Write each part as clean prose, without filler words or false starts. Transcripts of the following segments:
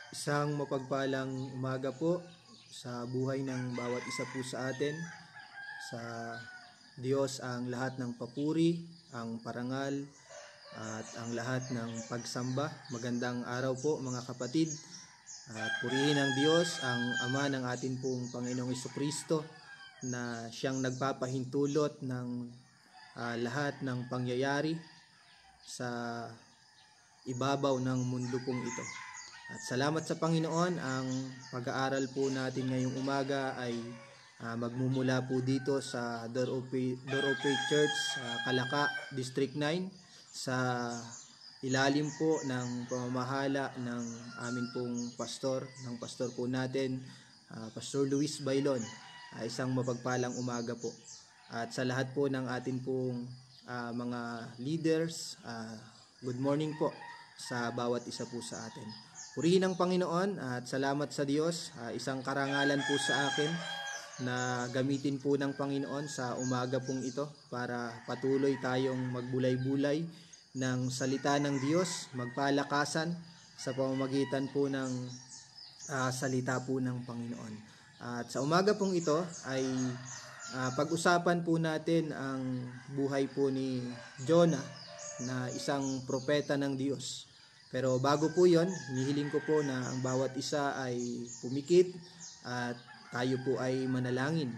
Isang mapagpalang umaga po sa buhay ng bawat isa po sa atin. Sa Diyos ang lahat ng papuri, ang parangal, at ang lahat ng pagsamba. Magandang araw po mga kapatid. At purihin ang Diyos, ang Ama ng atin pong Panginoong Jesucristo, na siyang nagpapahintulot ng lahat ng pangyayari sa ibabaw ng mundo pong ito. At salamat sa Panginoon, ang pag-aaral po natin ngayong umaga ay magmumula po dito sa Door of Faith Church, Kalaka, District 9, sa ilalim po ng pamamahala ng amin pong pastor po natin, Pastor Luis Bailon. Isang mapagpalang umaga po. At sa lahat po ng atin pong mga leaders, good morning po sa bawat isa po sa atin. Purihin ang Panginoon at salamat sa Diyos. Isang karangalan po sa akin na gamitin po ng Panginoon sa umaga pong ito para patuloy tayong magbulay-bulay ng salita ng Diyos, magpalakasan sa pamamagitan po ng salita po ng Panginoon. At sa umaga pong ito ay pag-usapan po natin ang buhay po ni Jonah, na isang propeta ng Diyos. Pero bago po yon, hinihiling ko po na ang bawat isa ay pumikit at tayo po ay manalangin.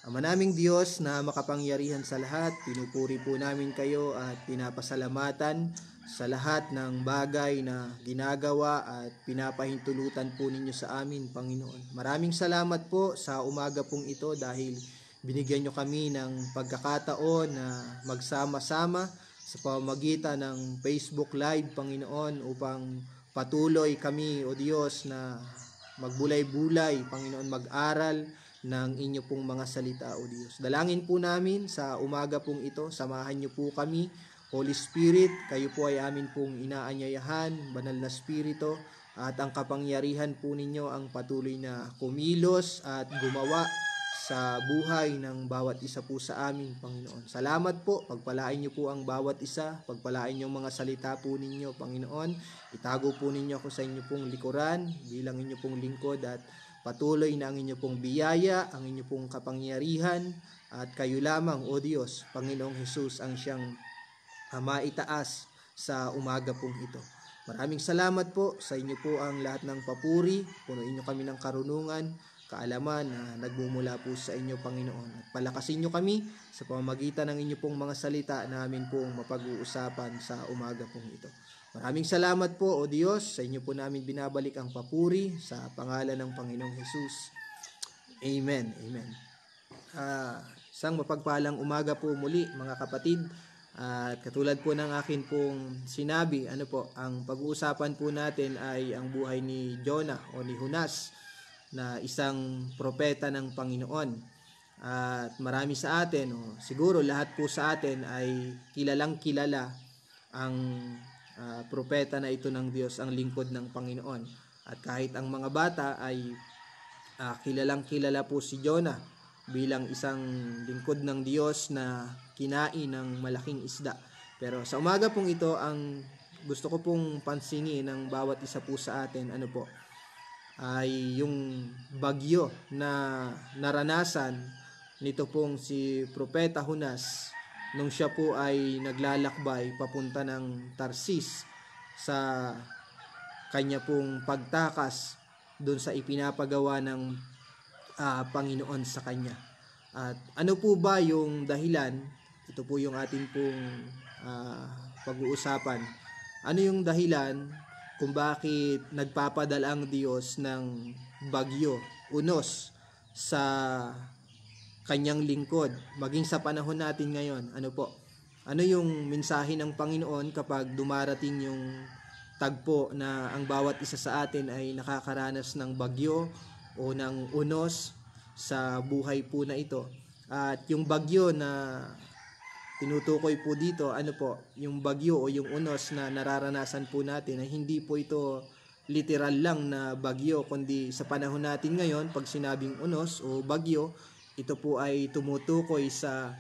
Ama naming Diyos na makapangyarihan sa lahat, pinupuri po namin kayo at pinapasalamatan sa lahat ng bagay na ginagawa at pinapahintulutan po ninyo sa amin, Panginoon. Maraming salamat po sa umaga pong ito dahil binigyan nyo kami ng pagkakataon na magsama-sama sa pamamagitan ng Facebook Live, Panginoon, upang patuloy kami, O Diyos, na magbulay-bulay, Panginoon, mag-aral ng inyo pong mga salita, O Diyos. Dalangin po namin sa umaga pong ito, samahan nyo po kami, Holy Spirit, kayo po ay amin pong inaanyayahan, Banal na Espiritu, at ang kapangyarihan po ninyo ang patuloy na kumilos at gumawa sa buhay ng bawat isa po sa amin, Panginoon. Salamat po, pagpalain niyo po ang bawat isa, pagpalain niyo ang mga salita po ninyo, Panginoon. Itago po ninyo ako sa inyo pong likuran, bilang inyo pong lingkod, at patuloy na ang inyo pong biyaya, ang inyo pong kapangyarihan, at kayo lamang, O Diyos, Panginoong Hesus, ang siyang maitaas sa umaga pong ito. Maraming salamat po, sa inyo po ang lahat ng papuri, punuin niyo kami ng karunungan, kaalaman na nagmumula po sa inyo, Panginoon. At palakasin nyo kami sa pamamagitan ng inyo pong mga salita na amin pong mapag-uusapan sa umaga pong ito. Maraming salamat po, O Diyos, sa inyo po namin binabalik ang papuri sa pangalan ng Panginoong Hesus. Amen. Amen. Isang mapagpalang umaga po muli, mga kapatid. At katulad po ng akin pong sinabi, ang pag-uusapan po natin ay ang buhay ni Jonah o ni Jonas, na isang propeta ng Panginoon. At marami sa atin, siguro lahat po sa atin ay kilalang kilala ang propeta na ito ng Diyos, ang lingkod ng Panginoon. At kahit ang mga bata ay kilalang kilala po si Jonah bilang isang lingkod ng Diyos na kinain ng malaking isda. Pero sa umaga pong ito, ang gusto ko pong pansinin ng bawat isa po sa atin, ay yung bagyo na naranasan nito pong si Propeta Jonas nung siya po ay naglalakbay papunta ng Tarsis sa kanya pong pagtakas doon sa ipinapagawa ng Panginoon sa kanya. At ano po ba yung dahilan? Ito po yung ating pong pag-uusapan. Ano yung dahilan kung bakit nagpapadala ang Diyos ng bagyo, unos, sa kanyang lingkod, maging sa panahon natin ngayon? Ano yung mensahe ng Panginoon kapag dumarating yung tagpo na ang bawat isa sa atin ay nakakaranas ng bagyo o ng unos sa buhay po na ito? At yung bagyo na tinutukoy po dito, yung bagyo o yung unos na nararanasan po natin ay hindi po ito literal lang na bagyo, kundi sa panahon natin ngayon, pag sinabing unos o bagyo, ito po ay tumutukoy sa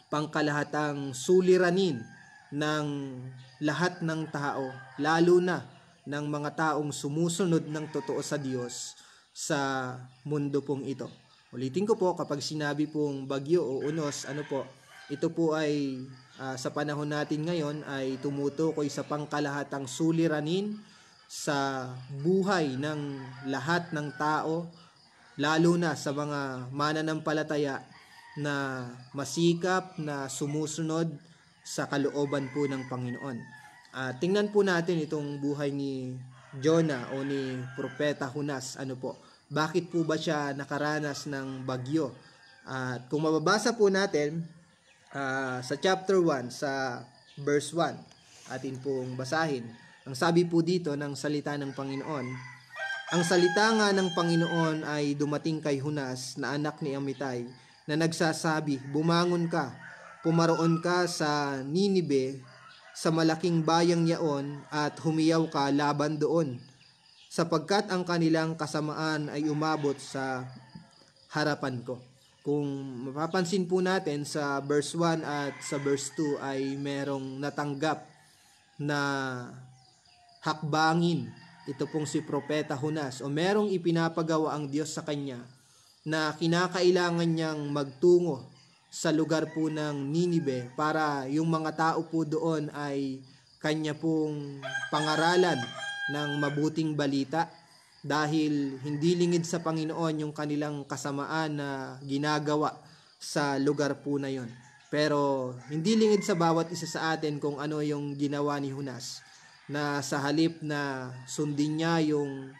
pangkalahatang suliranin ng lahat ng tao, lalo na ng mga taong sumusunod ng totoo sa Diyos sa mundo pong ito. Ulitin ko po, kapag sinabi pong bagyo o unos, ito po ay sa panahon natin ngayon ay tumutukoy sa pangkalahatang suliranin sa buhay ng lahat ng tao, lalo na sa mga mananampalataya na masikap na sumusunod sa kalooban po ng Panginoon. Tingnan po natin itong buhay ni Jonah o ni Propeta Jonas. Bakit po ba siya nakaranas ng bagyo? At kung mababasa po natin sa chapter 1, sa verse 1, atin pong basahin. Ang sabi po dito ng salita ng Panginoon, ang salita nga ng Panginoon ay dumating kay Jonas na anak ni Amitay, na nagsasabi, bumangon ka, pumaroon ka sa Ninibe, sa malaking bayang yaon, at humiyaw ka laban doon, sapagkat ang kanilang kasamaan ay umabot sa harapan ko. Kung mapapansin po natin sa verse 1 at sa verse 2 ay merong natanggap na hakbangin ito pong si Propeta Jonas, o merong ipinapagawa ang Diyos sa kanya na kinakailangan niyang magtungo sa lugar po ng Ninibe para yung mga tao po doon ay kanya pong pangaralan ng mabuting balita, dahil hindi lingid sa Panginoon yung kanilang kasamaan na ginagawa sa lugar po na yon. Pero hindi lingid sa bawat isa sa atin kung ano yung ginawa ni Jonas, na sa halip na sundin niya yung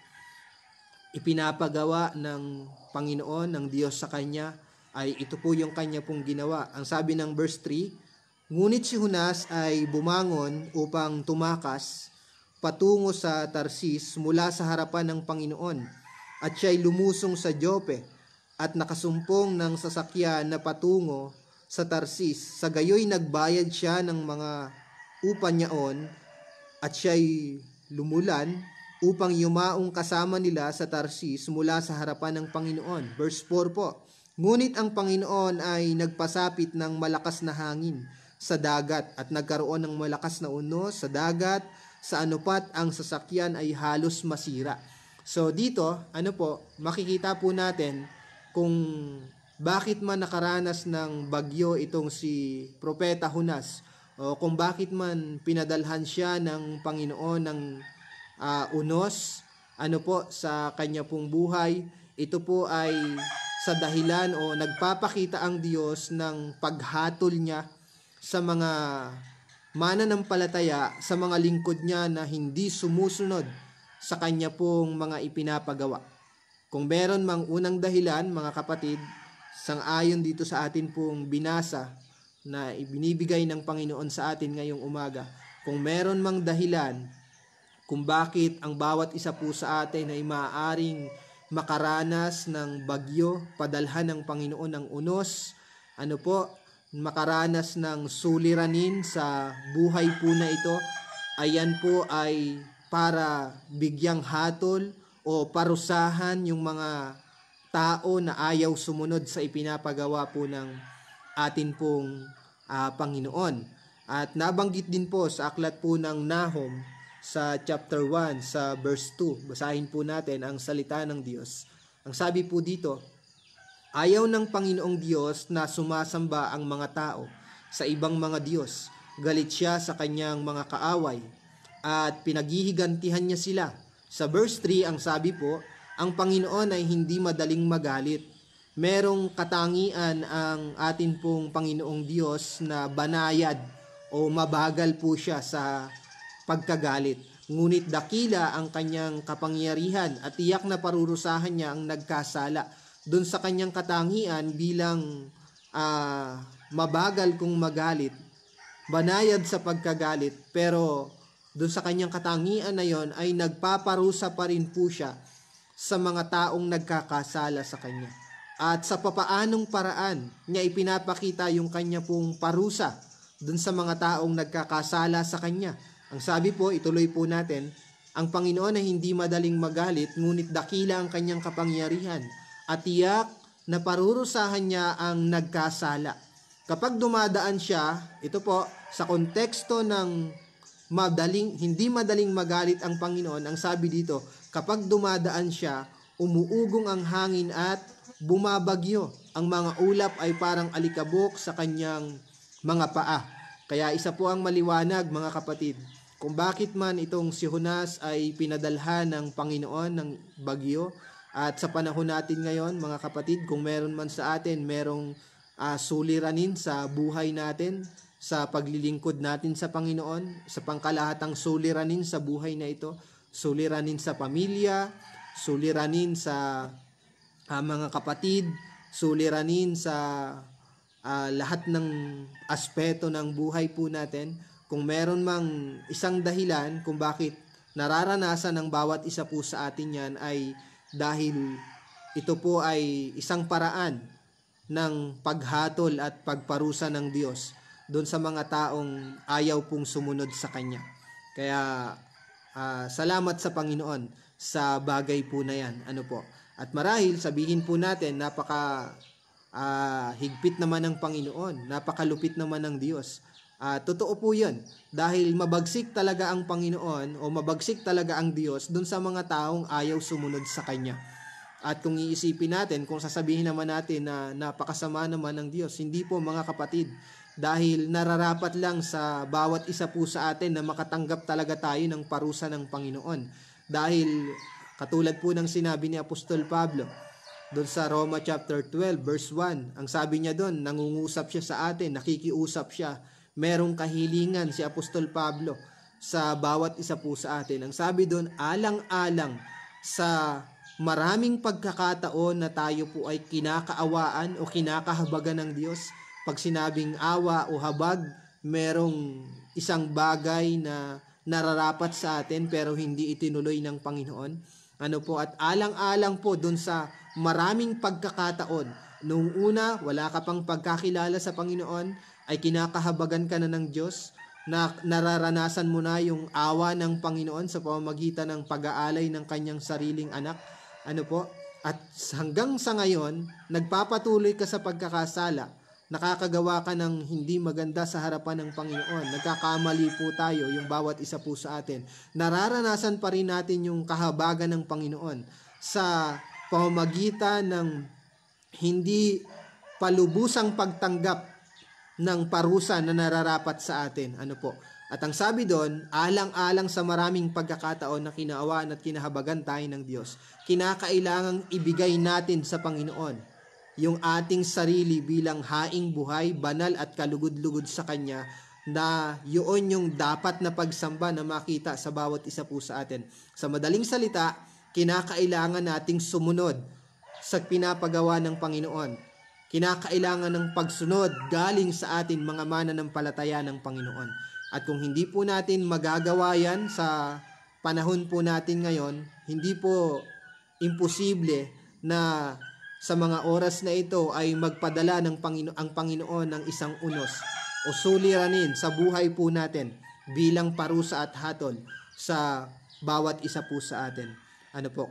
ipinapagawa ng Panginoon, ng Diyos sa kanya, ay ito po yung kanya pong ginawa. Ang sabi ng verse 3, ngunit si Jonas ay bumangon upang tumakas patungo sa Tarsis mula sa harapan ng Panginoon, at siya'y lumusong sa Jope at nakasumpong ng sasakyan na patungo sa Tarsis. Sa gayoy nagbayad siya ng mga upa niyaon, at siya'y lumulan upang yumaong kasama nila sa Tarsis mula sa harapan ng Panginoon. Verse 4 po, ngunit ang Panginoon ay nagpasapit ng malakas na hangin sa dagat at nagkaroon ng malakas na unos sa dagat, sa anupat ang sasakyan ay halos masira. So dito, makikita po natin kung bakit man nakaranas ng bagyo itong si Propeta Jonas, o kung bakit man pinadalhan siya ng Panginoon ng unos sa kanya pong buhay. Ito po ay sa dahilan o nagpapakita ang Diyos ng paghatol niya sa mga mananampalataya, sa mga lingkod niya na hindi sumusunod sa kanya pong mga ipinapagawa. Kung meron mang unang dahilan, mga kapatid, sang-ayon dito sa atin pong binasa na ibinibigay ng Panginoon sa atin ngayong umaga, kung meron mang dahilan kung bakit ang bawat isa po sa atin ay maaaring makaranas ng bagyo, padalhan ng Panginoon ng unos, makaranas ng suliranin sa buhay po na ito, ayan po ay para bigyang hatol o parusahan yung mga tao na ayaw sumunod sa ipinapagawa po ng atin pong Panginoon. At nabanggit din po sa aklat po ng Nahum sa chapter 1 sa verse 2. Basahin po natin ang salita ng Diyos. Ang sabi po dito, ayaw ng Panginoong Diyos na sumasamba ang mga tao sa ibang mga Diyos. Galit siya sa kanyang mga kaaway at pinaghihigantihan niya sila. Sa verse 3, ang sabi po, ang Panginoon ay hindi madaling magalit. Merong katangian ang atin pong Panginoong Diyos na banayad o mabagal po siya sa pagkagalit. Ngunit dakila ang kanyang kapangyarihan at tiyak na parurusahan niya ang nagkasala. Doon sa kanyang katangian bilang mabagal kung magalit, banayad sa pagkagalit, pero doon sa kanyang katangian na yon ay nagpaparusa pa rin po siya sa mga taong nagkakasala sa kanya. At sa papaanong paraan niya ipinapakita yung kanya pong parusa doon sa mga taong nagkakasala sa kanya. Ang sabi po, ituloy po natin, ang Panginoon ay hindi madaling magalit, ngunit dakila ang kanyang kapangyarihan at tiyak na parurusahan niya ang nagkasala. Kapag dumadaan siya, ito po, sa konteksto ng hindi madaling magalit ang Panginoon. Ang sabi dito, kapag dumadaan siya, umuugong ang hangin at bumabagyo. Ang mga ulap ay parang alikabok sa kanyang mga paa. Kaya isa po ang maliwanag, mga kapatid, kung bakit man itong si Jonas ay pinadalhan ng Panginoon ng bagyo. At sa panahon natin ngayon, mga kapatid, kung meron man sa atin, merong suliranin sa buhay natin, sa paglilingkod natin sa Panginoon, sa pangkalahatang suliranin sa buhay na ito, suliranin sa pamilya, suliranin sa mga kapatid, suliranin sa lahat ng aspeto ng buhay po natin. Kung meron mang isang dahilan kung bakit nararanasan ng bawat isa po sa atin yan, ay dahil ito po ay isang paraan ng paghatol at pagparusa ng Diyos doon sa mga taong ayaw pong sumunod sa Kanya. Kaya salamat sa Panginoon sa bagay po na yan. At marahil sabihin po natin, higpit naman ng Panginoon, napakalupit naman ng Diyos. Totoo po yun, dahil mabagsik talaga ang Panginoon o mabagsik talaga ang Diyos dun sa mga taong ayaw sumunod sa Kanya. At kung iisipin natin, kung sasabihin naman natin na napakasama naman ng Diyos, hindi po, mga kapatid, dahil nararapat lang sa bawat isa po sa atin na makatanggap talaga tayo ng parusa ng Panginoon. Dahil katulad po ng sinabi ni Apostol Pablo doon sa Roma chapter 12 verse 1, ang sabi niya doon, nangungusap siya sa atin, nakikiusap siya, merong kahilingan si Apostol Pablo sa bawat isa po sa atin. Ang sabi doon, alang-alang sa maraming pagkakataon na tayo po ay kinakaawaan o kinakahabagan ng Diyos. Pag sinabing awa o habag, merong isang bagay na nararapat sa atin pero hindi itinuloy ng Panginoon. At alang-alang po dun sa maraming pagkakataon. Noong una, wala ka pang pagkakilala sa Panginoon, ay kinakahabagan ka na ng Diyos, na nararanasan mo na yung awa ng Panginoon sa pamamagitan ng pag-aalay ng kanyang sariling anak. At hanggang sa ngayon, nagpapatuloy ka sa pagkakasala, nakakagawa ka ng hindi maganda sa harapan ng Panginoon. Nagkakamali po tayo, yung bawat isa po sa atin. Nararanasan pa rin natin yung kahabagan ng Panginoon sa pamamagitan ng hindi palubusang pagtanggap ng parusa na nararapat sa atin. At ang sabi doon, alang-alang sa maraming pagkakataon na kinaawaan at kinahabagan tayo ng Diyos, kinakailangang ibigay natin sa Panginoon yung ating sarili bilang haing buhay, banal at kalugod-lugod sa Kanya, na yun yung dapat na pagsamba na makita sa bawat isa po sa atin. Sa madaling salita, kinakailangan nating sumunod sa pinapagawa ng Panginoon. Kinakailangan ng pagsunod galing sa atin mga mananampalataya ng Panginoon. At kung hindi po natin magagawa yan sa panahon po natin ngayon, hindi po imposible na sa mga oras na ito ay magpadala ng ang Panginoon ng isang unos o suliranin sa buhay po natin bilang parusa at hatol sa bawat isa po sa atin.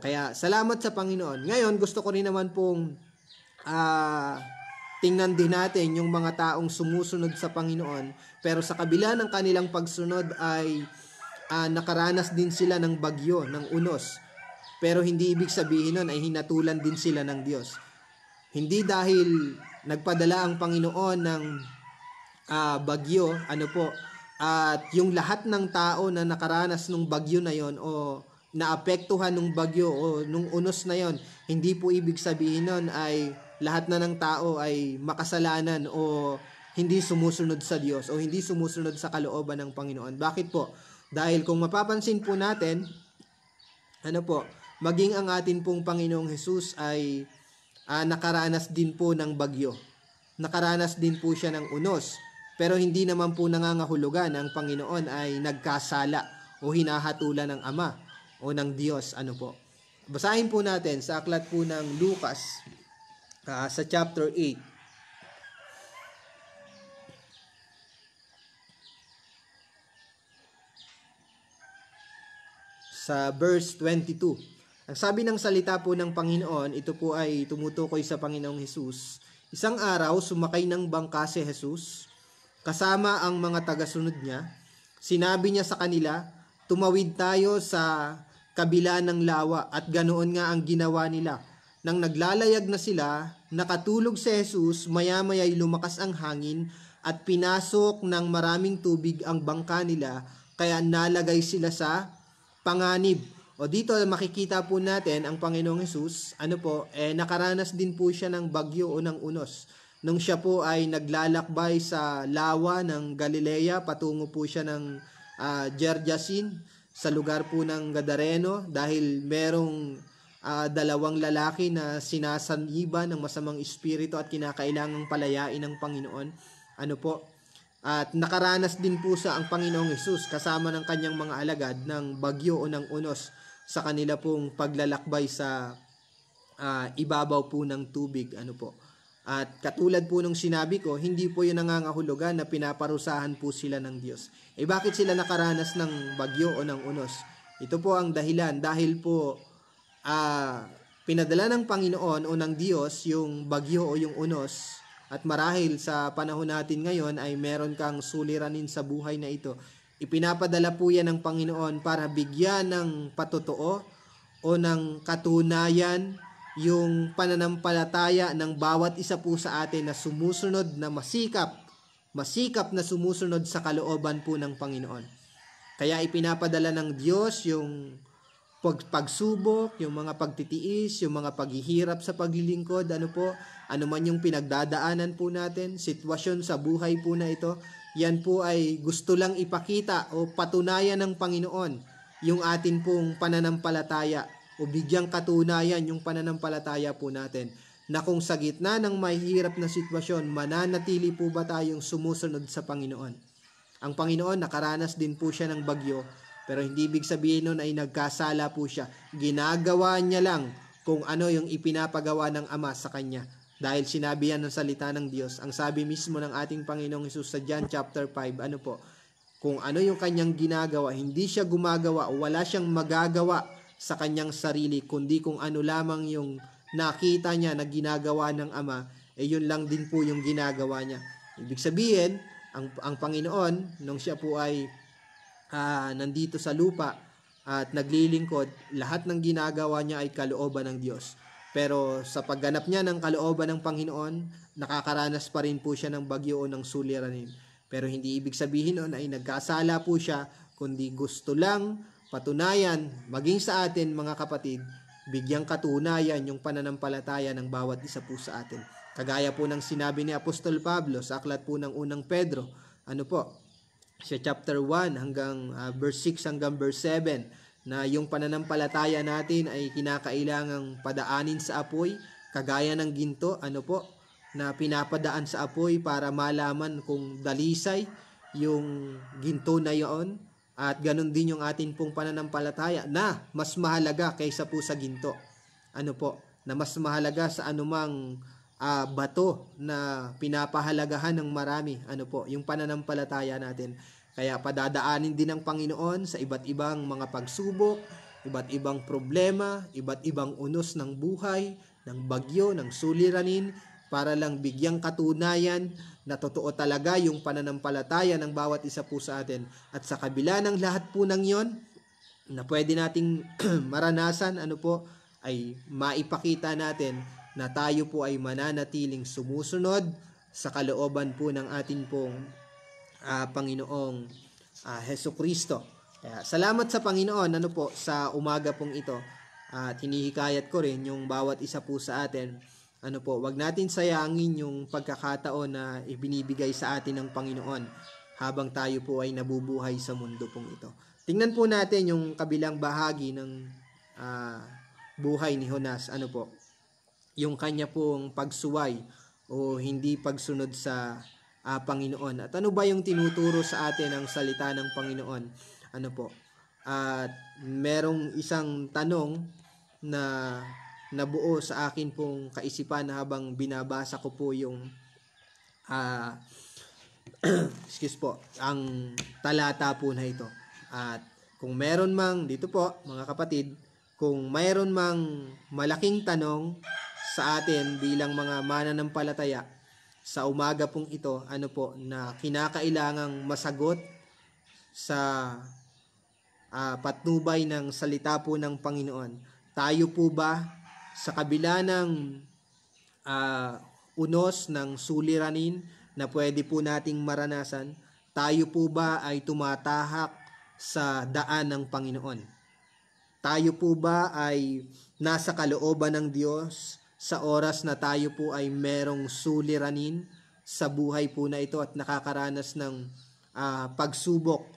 Kaya salamat sa Panginoon. Ngayon, gusto ko rin naman pong tingnan din natin yung mga taong sumusunod sa Panginoon, pero sa kabila ng kanilang pagsunod ay nakaranas din sila ng bagyo, ng unos. Pero hindi ibig sabihin nun ay hinatulan din sila ng Diyos. Hindi dahil nagpadala ang Panginoon ng bagyo, at yung lahat ng tao na nakaranas ng bagyo na yon o naapektuhan ng bagyo o nung unos na yon, hindi po ibig sabihin nun ay lahat na ng tao ay makasalanan o hindi sumusunod sa Diyos o hindi sumusunod sa kalooban ng Panginoon. Bakit po? Dahil kung mapapansin po natin, maging ang atin pong Panginoong Hesus ay nakaranas din po ng bagyo. Nakaranas din po siya ng unos. Pero hindi naman po nangangahulugan ang Panginoon ay nagkasala o hinahatulan ng Ama o ng Diyos. Basahin po natin sa aklat po ng Lucas sa chapter 8. Sa verse 22. Ang sabi ng salita po ng Panginoon, ito po ay tumutukoy sa Panginoong Hesus. Isang araw, sumakay ng bangka si Hesus, kasama ang mga tagasunod niya, Sinabi niya sa kanila, tumawid tayo sa kabila ng lawa, at ganoon nga ang ginawa nila. Nang naglalayag na sila, nakatulog si Jesus, maya-maya'y lumakas ang hangin at pinasok ng maraming tubig ang bangka nila, kaya nalagay sila sa panganib. O dito makikita po natin ang Panginoong Jesus, nakaranas din po siya ng bagyo o ng unos. Nung siya po ay naglalakbay sa lawa ng Galilea, patungo po siya ng Gergesin, sa lugar po ng Gadareno, dahil merong dalawang lalaki na sinasaniban ng masamang espiritu at kinakailangang palayain ng Panginoon. At nakaranas din po sa ang Panginoong Hesus kasama ng kanyang mga alagad ng bagyo o ng unos sa kanila pong paglalakbay sa ibabaw po ng tubig. At katulad po nung sinabi ko, hindi po yun nangangahulugan na pinaparusahan po sila ng Diyos. Bakit sila nakaranas ng bagyo o ng unos? Ito po ang dahilan, dahil po pinadala ng Panginoon o ng Diyos yung bagyo o yung unos, at marahil sa panahon natin ngayon ay meron kang suliranin sa buhay na ito. Ipinapadala po yan ng Panginoon para bigyan ng patotoo o ng katunayan yung pananampalataya ng bawat isa po sa atin na sumusunod, na masikap na sumusunod sa kalooban po ng Panginoon. Kaya ipinapadala ng Diyos yung pagsubok, yung mga pagtitiis, yung mga paghihirap sa paglilingkod, ano man yung pinagdadaanan po natin, sitwasyon sa buhay po na ito, yan po ay gusto lang ipakita o patunayan ng Panginoon yung atin pong pananampalataya, o bigyang katunayan yung pananampalataya po natin, na kung sa gitna ng mahihirap na sitwasyon, mananatili po ba tayong sumusunod sa Panginoon. Ang Panginoon, nakaranas din po siya ng bagyo, pero hindi ibig sabihin nun ay nagkasala po siya. Ginagawa niya lang kung ano yung ipinapagawa ng Ama sa kanya. Dahil sinabi yan ng salita ng Diyos. Ang sabi mismo ng ating Panginoong Hesus sa John chapter 5, kung ano yung kanyang ginagawa, hindi siya gumagawa o wala siyang magagawa sa kanyang sarili, kundi kung ano lamang yung nakita niya na ginagawa ng Ama, yun lang din po yung ginagawa niya. Ibig sabihin, ang Panginoon, nung siya po ay nandito sa lupa at naglilingkod, lahat ng ginagawa niya ay kalooban ng Diyos. Pero sa pagganap niya ng kalooban ng Panginoon, nakakaranas pa rin po siya ng bagyo o ng suliranin. Pero hindi ibig sabihin nun ay nagkasala po siya, kundi gusto lang patunayan, maging sa atin mga kapatid, bigyang katunayan yung pananampalataya ng bawat isa po sa atin. Kagaya po ng sinabi ni Apostol Pablo sa aklat po ng unang Pedro, sa chapter 1 hanggang verse 6 hanggang verse 7, na yung pananampalataya natin ay kinakailangang padaanin sa apoy, kagaya ng ginto, na pinapadaan sa apoy para malaman kung dalisay yung ginto na yon. At ganun din yung atin pong pananampalataya na mas mahalaga kaysa po sa ginto. Na mas mahalaga sa anumang bato na pinapahalagahan ng marami. Yung pananampalataya natin. Kaya padadaanin din ng Panginoon sa iba't ibang mga pagsubok, iba't ibang problema, iba't ibang unos ng buhay, ng bagyo, ng suliranin, para lang bigyang katunayan na totoo talaga yung pananampalataya ng bawat isa po sa atin. At sa kabila ng lahat po ng yon na pwede nating maranasan, ay maipakita natin na tayo po ay mananatiling sumusunod sa kalooban po ng ating pong Panginoong Hesukristo. Kaya salamat sa Panginoon sa umaga pong ito, at hinihikayat ko rin yung bawat isa po sa atin, wag natin sayangin yung pagkakataon na ibinibigay sa atin ng Panginoon habang tayo po ay nabubuhay sa mundo pong ito. Tingnan po natin yung kabilang bahagi ng buhay ni Jonas, yung kanya pong pagsuway o hindi pagsunod sa Panginoon. At ano ba yung tinuturo sa atin ng salita ng Panginoon? At merong isang tanong na nabuo sa akin pong kaisipan habang binabasa ko po yung ang talata po na ito. At kung meron mang, dito po mga kapatid, kung mayroon mang malaking tanong sa atin bilang mga mananampalataya sa umaga pong ito, na kinakailangang masagot sa patnubay ng salita po ng Panginoon. Tayo po ba sa kabila ng unos ng suliranin na pwede po nating maranasan, tayo po ba ay tumatahak sa daan ng Panginoon? Tayo po ba ay nasa kalooban ng Diyos sa oras na tayo po ay merong suliranin sa buhay po na ito at nakakaranas ng pagsubok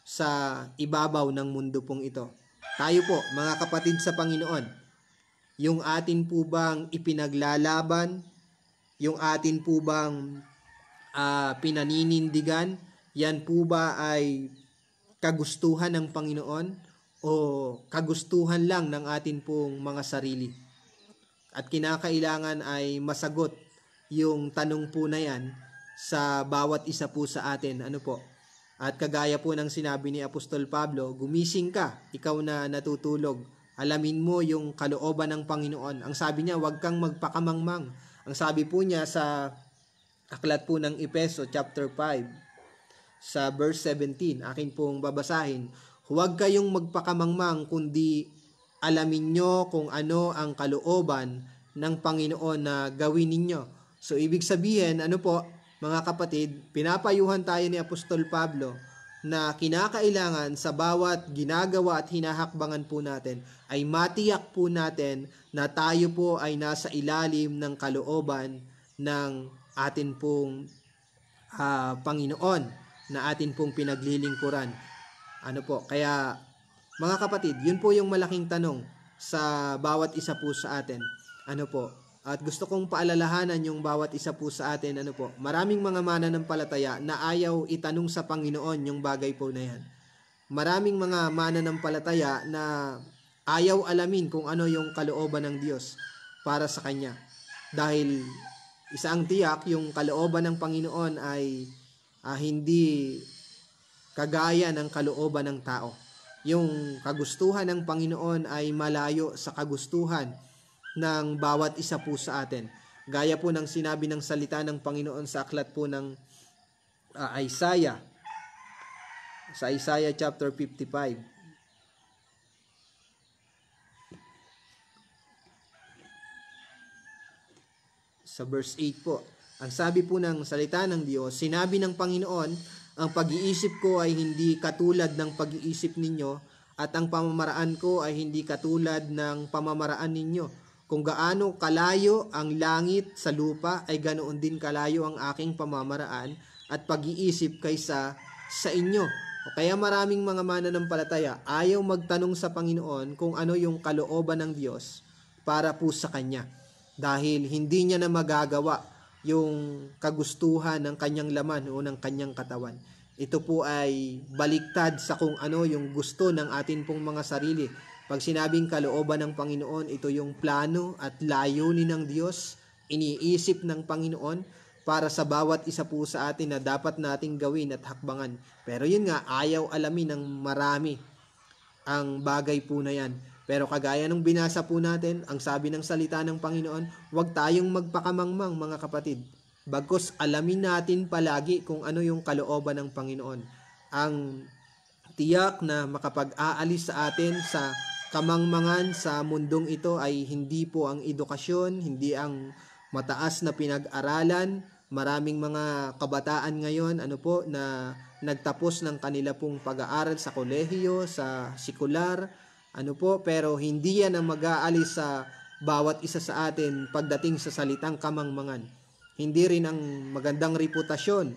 sa ibabaw ng mundo pong ito? Tayo po, mga kapatid sa Panginoon, yung atin po bang ipinaglalaban, yung atin po bang pinaninindigan, yan po ba ay kagustuhan ng Panginoon o kagustuhan lang ng atin pong mga sarili? At kinakailangan ay masagot yung tanong po na yan sa bawat isa po sa atin. Ano po? At kagaya po ng sinabi ni Apostol Pablo, gumising ka, ikaw na natutulog. Alamin mo yung kalooban ng Panginoon. Ang sabi niya, huwag kang magpakamangmang. Ang sabi po niya sa aklat po ng Efeso chapter 5, sa verse 17, akin pong babasahin, huwag kayong magpakamangmang, kundi alamin nyo kung ano ang kalooban ng Panginoon na gawin ninyo. So, ibig sabihin, ano po, mga kapatid, pinapayuhan tayo ni Apostol Pablo na kinakailangan sa bawat ginagawa at hinahakbangan po natin ay matiyak po natin na tayo po ay nasa ilalim ng kalooban ng atin pong Panginoon na atin pong pinaglilingkuran. Ano po? Kaya, mga kapatid, yun po yung malaking tanong sa bawat isa po sa atin. Ano po? At gusto kong paalalahanan yung bawat isa po sa atin, ano po, maraming mga mananampalataya na ayaw itanong sa Panginoon yung bagay po na yan. Maraming mga mananampalataya na ayaw alamin kung ano yung kalooban ng Diyos para sa Kanya. Dahil isang tiyak, yung kalooban ng Panginoon ay hindi kagaya ng kalooban ng tao. Yung kagustuhan ng Panginoon ay malayo sa kagustuhan ng bawat isa po sa atin. Gaya po ng sinabi ng salita ng Panginoon sa aklat po ng Isaiah, sa Isaiah chapter 55. Sa verse 8 po, ang sabi po ng salita ng Diyos, sinabi ng Panginoon, ang pag-iisip ko ay hindi katulad ng pag-iisip ninyo at ang pamamaraan ko ay hindi katulad ng pamamaraan ninyo. Kung gaano kalayo ang langit sa lupa ay ganoon din kalayo ang aking pamamaraan at pag-iisip kaysa sa inyo. O kaya maraming mga mananampalataya ayaw magtanong sa Panginoon kung ano yung kalooban ng Diyos para po sa Kanya. Dahil hindi niya na magagawa yung kagustuhan ng kanyang laman o ng kanyang katawan. Ito po ay baliktad sa kung ano yung gusto ng atin pong mga sarili. Pag sinabing kalooban ng Panginoon, ito yung plano at layunin ng Diyos, iniisip ng Panginoon para sa bawat isa po sa atin na dapat nating gawin at hakbangan. Pero yun nga, ayaw alamin ng marami ang bagay po na yan. Pero kagaya ng binasa po natin, ang sabi ng salita ng Panginoon, huwag tayong magpakamangmang mga kapatid. Bagkus alamin natin palagi kung ano yung kalooban ng Panginoon. Ang tiyak na makapag-aalis sa atin sa kamangmangan sa mundong ito ay hindi po ang edukasyon, hindi ang mataas na pinag-aralan. Maraming mga kabataan ngayon na nagtapos ng kanila pong pag-aaral sa kolehiyo, sa sekular, pero hindi yan ang mag-aalis sa bawat isa sa atin pagdating sa salitang kamangmangan. Hindi rin ang magandang reputasyon,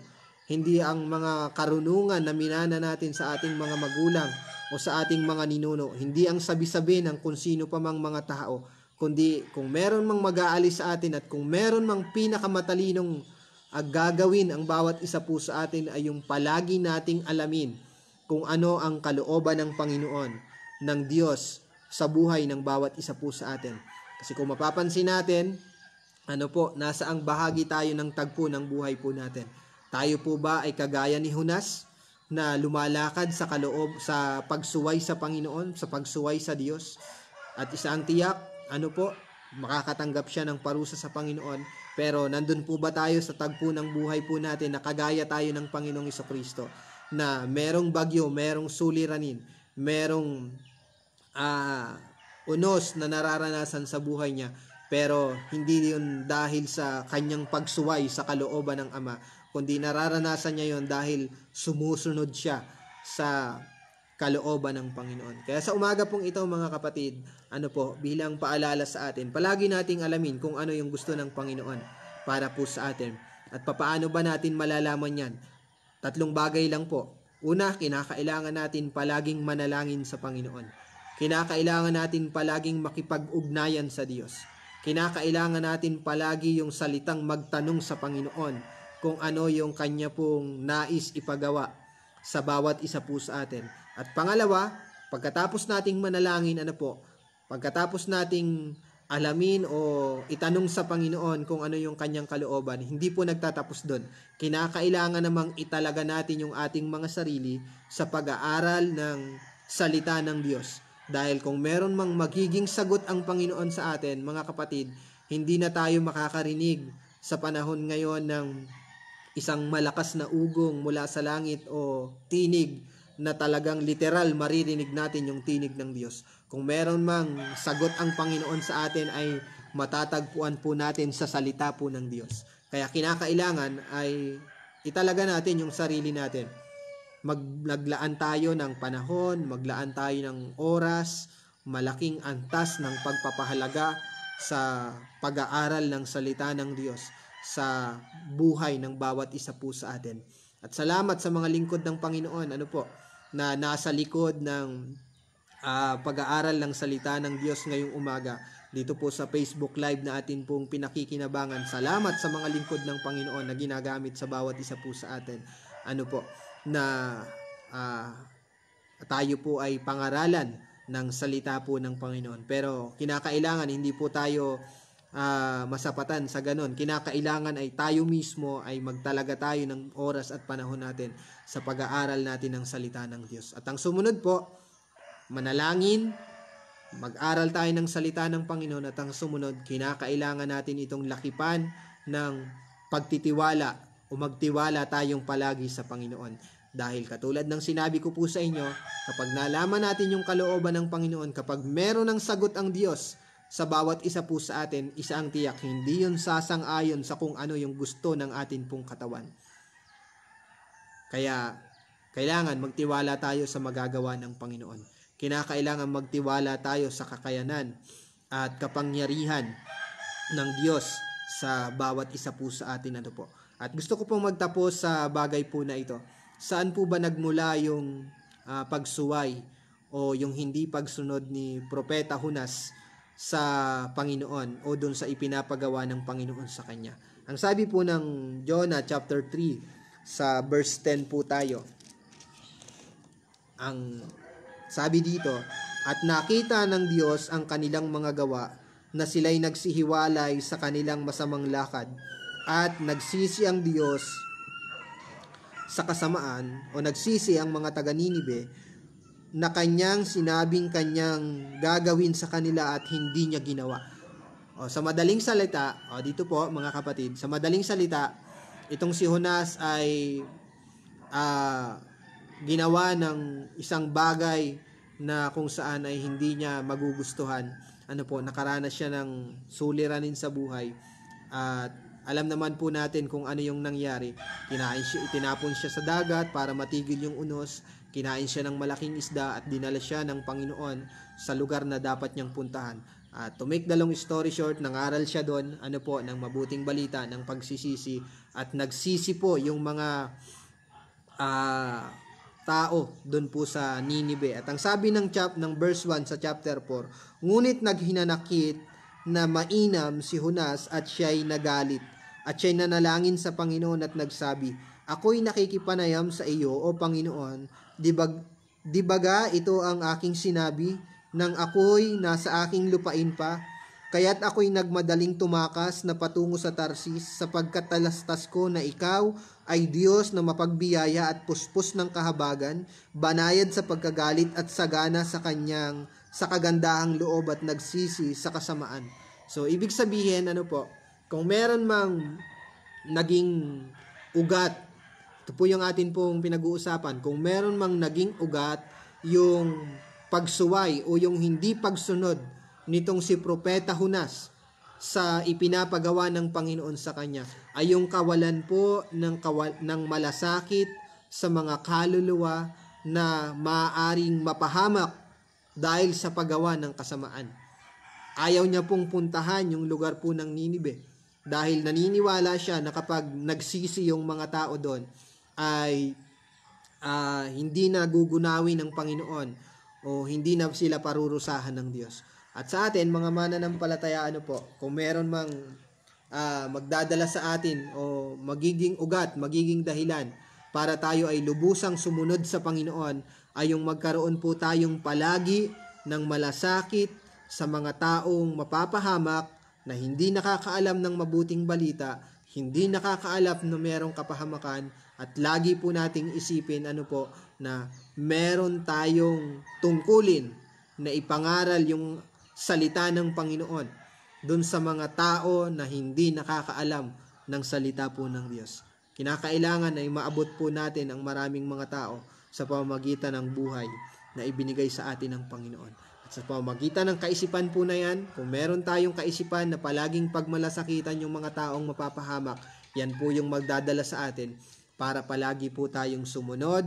hindi ang mga karunungan na minana natin sa ating mga magulang o sa ating mga ninuno, hindi ang sabi-sabi ng kung sino pa mang mga tao, kundi kung meron mang mag-aalis sa atin at kung meron mang pinakamatalinong gagawin ang bawat isa po sa atin ay yung palagi nating alamin kung ano ang kalooban ng Panginoon, ng Diyos sa buhay ng bawat isa po sa atin. Kasi kung mapapansin natin, nasa ang bahagi tayo ng tagpo ng buhay po natin. Tayo po ba ay kagaya ni Jonas na lumalakad sa sa pagsuway sa Panginoon, sa pagsuway sa Diyos? At isang tiyak, makakatanggap siya ng parusa sa Panginoon. Pero nandun po ba tayo sa tagpo ng buhay po natin na kagaya tayo ng Panginoong Jesucristo? na merong bagyo, merong suliranin, merong unos na nararanasan sa buhay niya, pero hindi yun dahil sa kanyang pagsuway sa kalooban ng Ama, kundi nararanasan niya yun dahil sumusunod siya sa kalooban ng Panginoon. Kaya sa umaga pong ito mga kapatid, bilang paalala sa atin, palagi nating alamin kung ano yung gusto ng Panginoon para po sa atin. At papaano ba natin malalaman yan? 3 bagay lang po. Una, kinakailangan natin palaging manalangin sa Panginoon. Kinakailangan natin palaging makipag-ugnayan sa Diyos. Kinakailangan natin palagi yung salitang magtanong sa Panginoon kung ano yung Kanya pong nais ipagawa sa bawat isa po sa atin. At pangalawa, pagkatapos nating manalangin, pagkatapos nating alamin o itanong sa Panginoon kung ano yung Kanyang kalooban, hindi po nagtatapos doon. Kinakailangan namang italaga natin yung ating mga sarili sa pag-aaral ng salita ng Diyos. Dahil kung meron mang magiging sagot ang Panginoon sa atin, mga kapatid, hindi na tayo makakarinig sa panahon ngayon ng isang malakas na ugong mula sa langit o tinig na talagang literal maririnig natin yung tinig ng Diyos. Kung meron mang sagot ang Panginoon sa atin ay matatagpuan po natin sa salita po ng Diyos. Kaya kinakailangan ay italaga natin yung sarili natin. Maglaan tayo ng panahon, maglaan tayo ng oras, malaking antas ng pagpapahalaga sa pag-aaral ng salita ng Diyos sa buhay ng bawat isa po sa atin. At salamat sa mga lingkod ng Panginoon, na nasa likod ng pag-aaral ng salita ng Diyos ngayong umaga. Dito po sa Facebook Live na atin pong pinakikinabangan. Salamat sa mga lingkod ng Panginoon na ginagamit sa bawat isa po sa atin. Na tayo po ay pangaralan ng salita po ng Panginoon. Pero kinakailangan hindi po tayo masapatan sa ganon. Kinakailangan ay tayo mismo ay magtalaga tayo ng oras at panahon natin sa pag-aaral natin ng salita ng Diyos. At ang sumunod po, manalangin, mag-aral tayo ng salita ng Panginoon, at ang sumunod, kinakailangan natin itong lakipan ng pagtitiwala o magtiwala tayong palagi sa Panginoon. Dahil katulad ng sinabi ko po sa inyo, kapag nalaman natin yung kalooban ng Panginoon, kapag meron ng sagot ang Diyos sa bawat isa po sa atin, isa ang tiyak, hindi yun sasang-ayon sa kung ano yung gusto ng atin pong katawan. Kaya, kailangan magtiwala tayo sa magagawa ng Panginoon. Kinakailangan magtiwala tayo sa kakayanan at kapangyarihan ng Diyos sa bawat isa po sa atin. At gusto ko pong magtapos sa bagay po na ito. Saan po ba nagmula yung pagsuway o yung hindi pagsunod ni Propeta Jonas sa Panginoon o dun sa ipinapagawa ng Panginoon sa kanya? Ang sabi po ng Jonah chapter 3 sa verse 10 po tayo. Ang sabi dito, at nakita ng Diyos ang kanilang mga gawa, na sila'y nagsihiwalay sa kanilang masamang lakad, at nagsisi ang Diyos sa kasamaan, o nagsisi ang mga taga-Ninibe, na kanyang sinabing kanyang gagawin sa kanila at hindi niya ginawa. Sa madaling salita, dito po mga kapatid, sa madaling salita, itong si Jonas ay ginawa ng isang bagay na kung saan ay hindi niya magugustuhan. Nakaranas siya ng suliranin sa buhay, at alam naman po natin kung ano yung nangyari. Itinapon siya sa dagat para matigil yung unos, kinain siya ng malaking isda, at dinala siya ng Panginoon sa lugar na dapat niyang puntahan. At to make the long story short, nangaral siya doon, ng mabuting balita, ng pagsisisi, at nagsisi po yung mga tao doon po sa Ninibe. At ang sabi ng verse 1 sa chapter 4, ngunit naghinanakit na mainam si Jonas at siya'y nagalit. At siya'y nanalangin sa Panginoon at nagsabi, ako'y nakikipanayam sa iyo, O Panginoon, di baga ito ang aking sinabi, nang ako'y nasa aking lupain pa, kaya't ako'y nagmadaling tumakas na patungo sa Tarsis, sapagkat talastas ko na ikaw ay Diyos na mapagbiyaya at puspos ng kahabagan, banayad sa pagkagalit at sagana sa kagandahang loob at nagsisi sa kasamaan. So, ibig sabihin, kung meron mang naging ugat Ito po yung atin pong pinag-uusapan. Kung meron mang naging ugat, yung pagsuway o yung hindi pagsunod nitong si Propeta Jonas sa ipinapagawa ng Panginoon sa kanya, ay yung kawalan po ng malasakit sa mga kaluluwa na maaaring mapahamak dahil sa paggawa ng kasamaan. Ayaw niya pong puntahan yung lugar po ng Ninive dahil naniniwala siya na kapag nagsisi yung mga tao doon ay hindi na gugunawin ng Panginoon o hindi na sila parurusahan ng Diyos. At sa atin, mga mananampalataya, kung meron mang magdadala sa atin o magiging ugat, magiging dahilan para tayo ay lubusang sumunod sa Panginoon, ay yung magkaroon po tayong palagi ng malasakit sa mga taong mapapahamak na hindi nakakaalam ng mabuting balita, hindi nakakaalam na merong kapahamakan, at lagi po nating isipin na meron tayong tungkulin na ipangaral yung salita ng Panginoon dun sa mga tao na hindi nakakaalam ng salita po ng Diyos. Kinakailangan ay maabot po natin ang maraming mga tao sa pamamagitan ng buhay na ibinigay sa atin ng Panginoon. At sa pamamagitan ng kaisipan po na yan, kung meron tayong kaisipan na palaging pagmalasakitan yung mga taong mapapahamak, yan po yung magdadala sa atin para palagi po tayong sumunod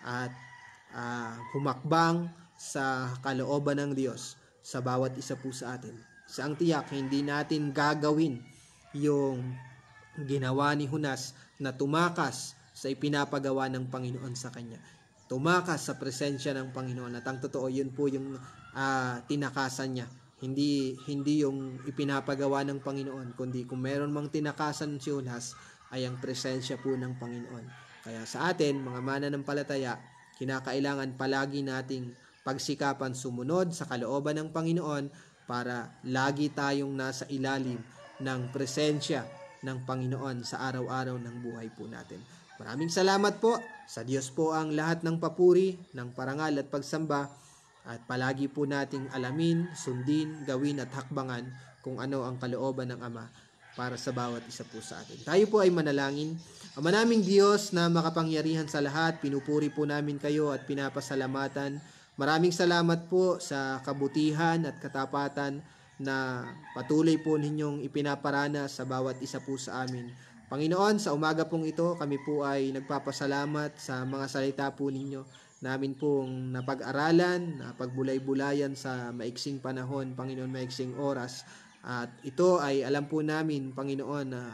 at humakbang sa kalooban ng Diyos sa bawat isa po sa atin. Saang tiyak, hindi natin gagawin yung ginawa ni Jonas na tumakas sa ipinapagawa ng Panginoon sa kanya. Tumakas sa presensya ng Panginoon. At ang totoo, yun po yung tinakasan niya. Hindi yung ipinapagawa ng Panginoon, kundi kung meron mang tinakasan si Jonas, ay ang presensya po ng Panginoon. Kaya sa atin, mga mananampalataya, kinakailangan palagi nating pagsikapan sumunod sa kalooban ng Panginoon para lagi tayong nasa ilalim ng presensya ng Panginoon sa araw-araw ng buhay po natin. Maraming salamat po. Sa Diyos po ang lahat ng papuri, ng parangal at pagsamba, at palagi po nating alamin, sundin, gawin at hakbangan kung ano ang kalooban ng Ama para sa bawat isa po sa atin. Tayo po ay manalangin. Ama naming Diyos na makapangyarihan sa lahat, pinupuri po namin kayo at pinapasalamatan. Maraming salamat po sa kabutihan at katapatan na patuloy po ninyong ipinaparana sa bawat isa po sa amin. Panginoon, sa umaga pong ito, kami po ay nagpapasalamat sa mga salita po ninyo. Namin pong napag-aralan, napagbulay-bulayan sa maiksing panahon, Panginoon, maiksing oras. At ito ay alam po namin, Panginoon, na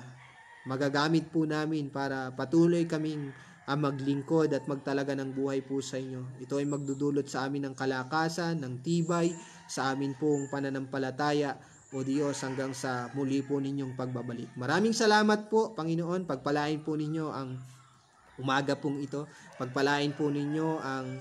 magagamit po namin para patuloy kaming maglingkod at magtalaga ng buhay po sa inyo. Ito ay magdudulot sa amin ng kalakasan, ng tibay, sa amin pong pananampalataya, o Diyos, hanggang sa muli po ninyong pagbabalik. Maraming salamat po, Panginoon. Pagpalain po ninyo ang umaga pong ito. Pagpalain po ninyo ang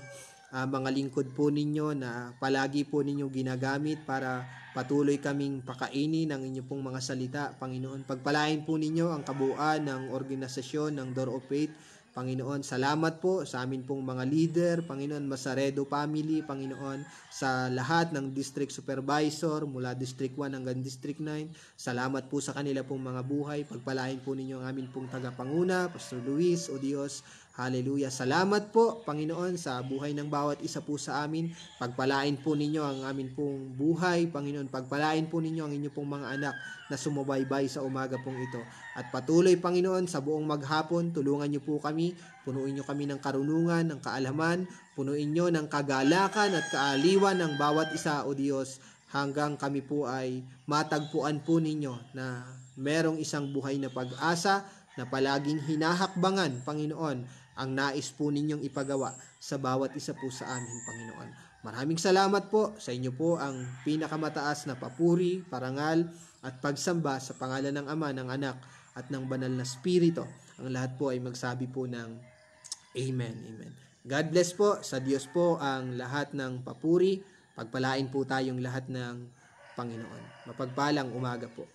mga lingkod po ninyo na palagi po ninyo ginagamit para patuloy kaming pakainin ng inyo pong mga salita, Panginoon. Pagpalain po ninyo ang kabuuan ng organisasyon ng Door of Faith, Panginoon. Salamat po sa amin pong mga leader, Panginoon, Masaredo family, Panginoon, sa lahat ng district supervisor mula District 1 hanggang District 9. Salamat po sa kanila pong mga buhay. Pagpalain po ninyo ang amin pong tagapanguna, Pastor Luis, o Diyos. Hallelujah. Salamat po, Panginoon, sa buhay ng bawat isa po sa amin. Pagpalain po ninyo ang amin pong buhay, Panginoon. Pagpalain po ninyo ang inyo pong mga anak na sumubaybay sa umaga pong ito. At patuloy, Panginoon, sa buong maghapon, tulungan niyo po kami. Punuin niyo kami ng karunungan, ng kaalaman. Punuin niyo ng kagalakan at kaaliwan ng bawat isa, o Diyos, hanggang kami po ay matagpuan po ninyo na merong isang buhay na pag-asa na palaging hinahakbangan, Panginoon, ang nais po ninyong ipagawa sa bawat isa po sa amin, Panginoon. Maraming salamat po. Sa inyo po ang pinakamataas na papuri, parangal, at pagsamba sa pangalan ng Ama, ng Anak, at ng Banal na Espiritu. Ang lahat po ay magsabi po ng Amen. Amen. God bless po. Sa Diyos po ang lahat ng papuri. Pagpalain po tayong lahat ng Panginoon. Mapagpalang umaga po.